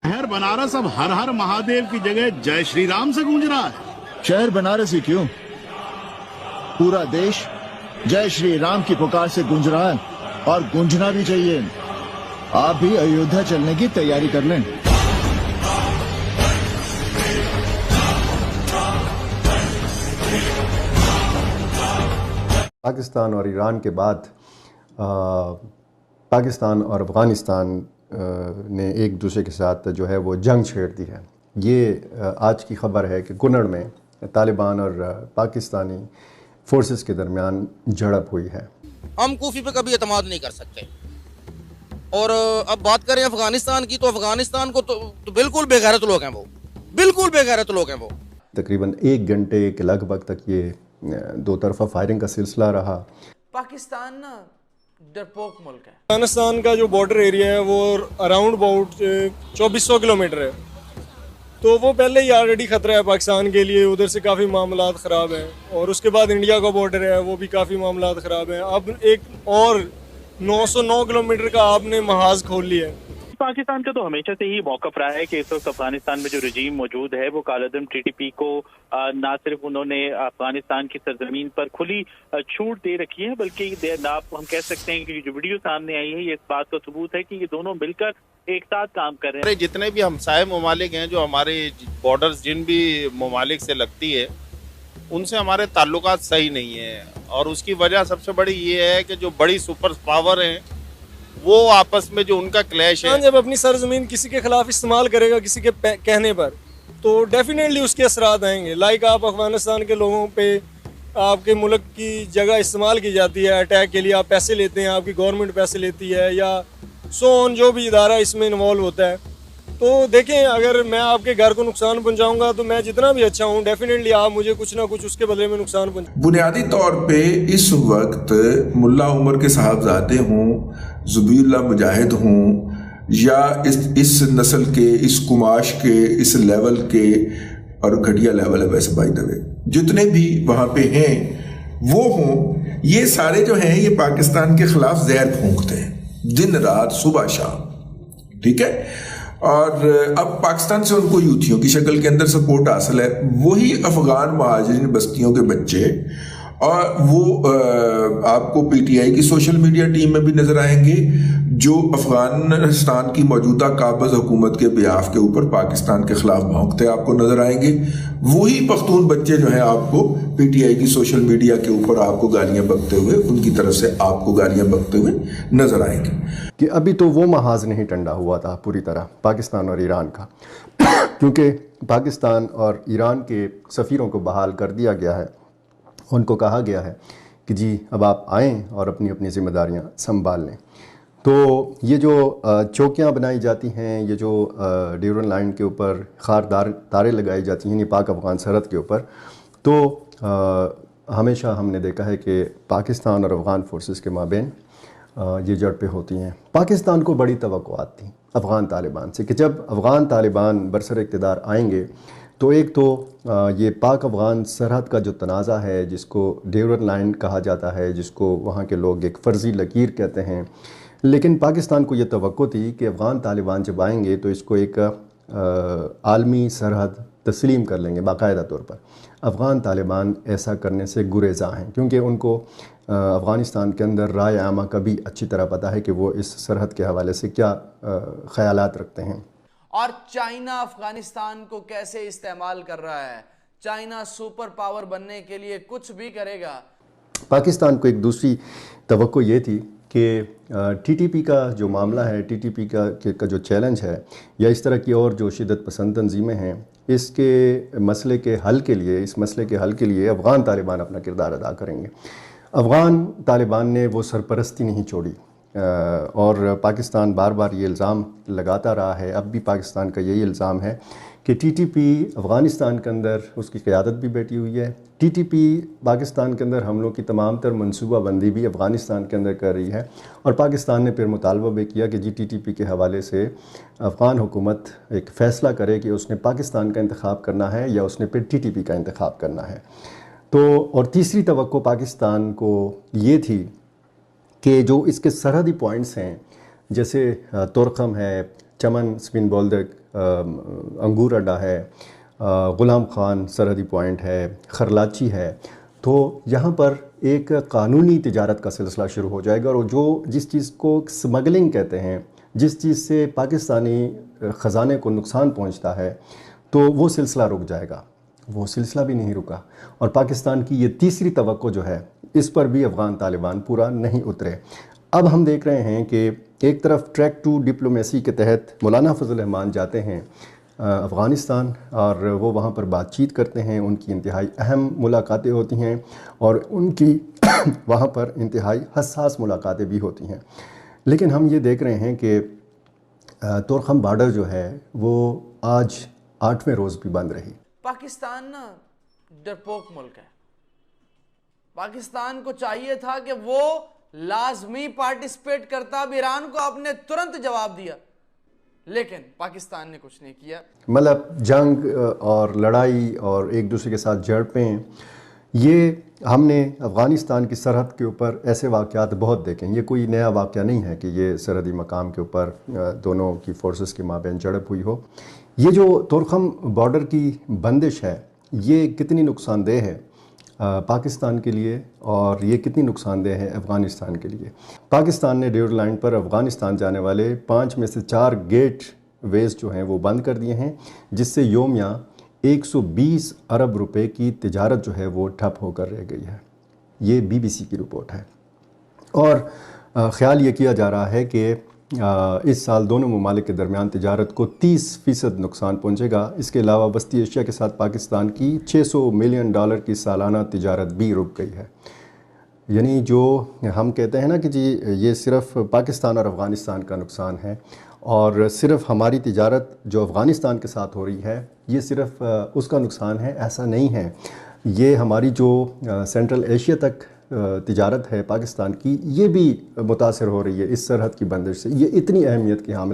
शहर बनारस अब हर हर महादेव की जगह जय श्री राम से गूंज रहा है। शहर बनारस ही क्यों, पूरा देश जय श्री राम की पुकार से गूंज रहा है, और गूंजना भी चाहिए। आप भी अयोध्या चलने की तैयारी कर लें। पाकिस्तान और ईरान के बाद पाकिस्तान और अफ़गानिस्तान ने एक दूसरे के साथ जो है वो जंग छेड़ दी है। ये आज की ख़बर है कि कुनड़ में तालिबान और पाकिस्तानी फोर्सेस के दरमियान झड़प हुई है। हम कूफी पे कभी एतमाद नहीं कर सकते। और अब बात करें अफ़गानिस्तान की, तो अफ़गानिस्तान को तो बिल्कुल बेगैरत लोग हैं वो, बिल्कुल बेगैरत लोग हैं वो। तकरीबन 1 घंटे के लगभग तक ये दो तरफा फायरिंग का सिलसिला रहा। पाकिस्तान ना डरपोक मुल्क है। अफगानिस्तान का जो बॉर्डर एरिया है वो अराउंड अबाउट 2400 किलोमीटर है, तो वो पहले ही ऑलरेडी ख़तरा है पाकिस्तान के लिए। उधर से काफ़ी मामलात ख़राब हैं, और उसके बाद इंडिया का बॉर्डर है वो भी काफ़ी मामलात ख़राब हैं। अब एक और 909 किलोमीटर का आपने महाज खोल लिया है। पाकिस्तान का तो हमेशा से ही मौक़िफ़ रहा है कि इस वक्त अफगानिस्तान में जो रजीम मौजूद है वो कालादम टीटीपी को ना सिर्फ उन्होंने अफगानिस्तान की सरजमीन पर खुली छूट दे रखी है, बल्कि हम कह सकते हैं कि जो वीडियो सामने आई है ये इस बात का सबूत है कि ये दोनों मिलकर एक साथ काम कर रहे हैं। जितने भी हमसाये ममालिक हैं, जो हमारे बॉर्डर्स जिन भी ममालिक से लगती है, उनसे हमारे ताल्लुकात सही नहीं है। और उसकी वजह सबसे बड़ी ये है कि जो बड़ी सुपर पावर हैं वो आपस में जो उनका क्लैश है, जब अपनी सरजमीन किसी के खिलाफ इस्तेमाल करेगा किसी के कहने पर, तो डेफिनेटली उसके असरात आएंगे। लाइक आप अफगानिस्तान के लोगों पे आपके मुल्क की जगह इस्तेमाल की जाती है अटैक के लिए, आप पैसे लेते हैं, आपकी गवर्नमेंट पैसे लेती है, या सो ऑन जो भी इदारा इसमें इन्वॉल्व होता है। तो देखें, अगर मैं आपके घर को नुकसान पहुंचाऊंगा तो मैं जितना भी अच्छा हूं, डेफिनेटली आप मुझे कुछ ना कुछ उसके बदले में नुकसान पहुंचाएंगे। बुनियादी तौर पे इस वक्त मुल्ला उमर के साहबजादे हों, ज़ुबीउल्लाह मुजाहिद हों, या इस नस्ल के, इस कुमाश के, इस लेवल के, और घटिया लेवल है वैसे बाय द वे, जितने भी वहाँ पे हैं वो हों, ये सारे जो हैं ये पाकिस्तान के ख़िलाफ़ जहर फूंकते हैं दिन रात सुबह शाम, ठीक है। और अब पाकिस्तान से उनको यूथियों की शक्ल के अंदर सपोर्ट हासिल है। वही अफगान महाजरीन बस्तियों के बच्चे, और वो आपको पीटीआई की सोशल मीडिया टीम में भी नजर आएंगे, जो अफगानिस्तान की मौजूदा काबज़ हुकूमत के बियाफ के ऊपर पाकिस्तान के खिलाफ भौंकते आपको नजर आएंगे। वही पख्तून बच्चे जो हैं आपको पीटीआई की सोशल मीडिया के ऊपर आपको गालियां बकते हुए, उनकी तरफ से आपको गालियां बकते हुए नजर आएंगे। कि अभी तो वो महाज नहीं टंडा हुआ था पूरी तरह पाकिस्तान और ईरान का क्योंकि पाकिस्तान और ईरान के सफ़ीरों को बहाल कर दिया गया है। उनको कहा गया है कि जी अब आप आएँ और अपनी अपनी ज़िम्मेदारियां संभाल लें। तो ये जो चौकियाँ बनाई जाती हैं, ये जो ड्यूरन लाइन के ऊपर खारदार तारे लगाई जाती हैं पाक अफ़गान सरहद के ऊपर, तो हमेशा हमने देखा है कि पाकिस्तान और अफ़गान फोर्सेस के माबेन ये झड़पें होती हैं। पाकिस्तान को बड़ी तवक्कुआत थी अफ़गान तालिबान से कि जब अफ़गान तालिबान बरसर इक़्तिदार आएंगे तो एक तो ये पाक अफ़गान सरहद का जो तनाज़ा है, जिसको ड्यूरन लाइन कहा जाता है, जिसको वहाँ के लोग एक फ़र्ज़ी लकीर कहते हैं, लेकिन पाकिस्तान को ये तवक्को थी कि अफ़गान तालिबान जब आएंगे तो इसको एक आलमी सरहद तस्लीम कर लेंगे बाकायदा तौर पर। अफ़गान तालिबान ऐसा करने से गुरेज़ा हैं, क्योंकि उनको अफ़गानिस्तान के अंदर राय आमा का भी अच्छी तरह पता है कि वो इस सरहद के हवाले से क्या ख़यालात रखते हैं। और चाइना अफगानिस्तान को कैसे इस्तेमाल कर रहा है। चाइना सुपर पावर बनने के लिए कुछ भी करेगा। पाकिस्तान को एक दूसरी तवक्को ये थी कि टीटीपी का जो मामला है, टीटीपी का जो चैलेंज है, या इस तरह की और जो शिद्दत पसंद तंजीमें हैं, इसके मसले के हल के लिए, इस मसले के हल के लिए अफ़गान तालिबान अपना किरदार अदा करेंगे। अफ़गान तालिबान ने वो सरपरस्ती नहीं छोड़ी, और पाकिस्तान बार बार ये इल्ज़ाम लगाता रहा है। अब भी पाकिस्तान का यही इल्ज़ाम है कि टीटीपी अफ़गानिस्तान के अंदर उसकी क़यादत भी बैठी हुई है। टीटीपी पाकिस्तान के अंदर हमलों की तमाम तर मनसूबा बंदी भी अफ़गानिस्तान के अंदर कर रही है, और पाकिस्तान ने फिर मुतालबा भी किया कि जी टीटीपी के हवाले से अफ़गान हुकूमत एक फ़ैसला करे कि उसने पाकिस्तान का इंतख़ाब करना है या उसने फिर टीटीपी का इंतख़ाब करना है। तो और तीसरी तवक्को पाकिस्तान को ये थी कि जो इसके सरहदी पॉइंट्स हैं, जैसे तुर्खम है, چمن سپن بولدک انگور اڈا ہے، غلام خان سرحدی پوائنٹ ہے، خرلاچی ہے، تو یہاں پر ایک قانونی تجارت کا سلسلہ شروع ہو جائے گا، اور جس چیز کو سمگلنگ کہتے ہیں، جس چیز سے پاکستانی خزانے کو نقصان پہنچتا ہے، تو وہ سلسلہ رک جائے گا۔ وہ سلسلہ بھی نہیں رکا، اور پاکستان کی یہ تیسری توقع جو ہے اس پر بھی افغان طالبان پورا نہیں اترے۔ اب ہم دیکھ رہے ہیں کہ ایک طرف ٹریک ٹو ڈپلومیسی کے تحت مولانا فضل الرحمان جاتے ہیں افغانستان، اور وہ وہاں پر بات چیت کرتے ہیں، ان کی انتہائی اہم ملاقاتیں ہوتی ہیں، اور ان کی وہاں پر انتہائی حساس ملاقاتیں بھی ہوتی ہیں۔ لیکن ہم یہ دیکھ رہے ہیں کہ تورخم بارڈر جو ہے وہ آج 8ویں روز بھی بند رہی۔ پاکستان نا ڈرپوک ملک ہے۔ پاکستان کو چاہیے تھا کہ وہ لازمی پارٹیسپیٹ کرتا، اب ایران کو آپ نے ترنت جواب دیا، لیکن پاکستان نے کچھ نہیں کیا۔ مطلب جنگ اور لڑائی اور ایک دوسرے کے ساتھ جھڑپیں، یہ ہم نے افغانستان کی سرحد کے اوپر ایسے واقعات بہت دیکھیں۔ یہ کوئی نیا واقعہ نہیں ہے کہ یہ سرحدی مقام کے اوپر دونوں کی فورسز کے مابین جھڑپ ہوئی ہو۔ یہ جو تورخم بارڈر کی بندش ہے، یہ کتنی نقصان دہ ہے پاکستان کے لیے، اور یہ کتنی نقصان دہ ہے افغانستان کے لیے۔ پاکستان نے ڈیور لائن پر افغانستان جانے والے 5 میں سے 4 گیٹ ویز جو ہیں وہ بند کر دیے ہیں، جس سے یومیہ 120 ارب روپے کی تجارت جو ہے وہ ٹھپ ہو کر رہ گئی ہے۔ یہ BBC کی رپورٹ ہے، اور خیال یہ کیا جا رہا ہے کہ اس سال دونوں ممالک کے درمیان تجارت کو 30% نقصان پہنچے گا۔ اس کے علاوہ وسطی ایشیا کے ساتھ پاکستان کی $600 ملین کی سالانہ تجارت بھی رک گئی ہے۔ یعنی جو ہم کہتے ہیں نا کہ جی یہ صرف پاکستان اور افغانستان کا نقصان ہے، اور صرف ہماری تجارت جو افغانستان کے ساتھ ہو رہی ہے یہ صرف اس کا نقصان ہے، ایسا نہیں ہے۔ یہ ہماری جو سینٹرل ایشیا تک تجارت ہے پاکستان کی، یہ بھی متاثر ہو رہی ہے اس سرحد کی بندش سے۔ یہ اتنی اہمیت کی حامل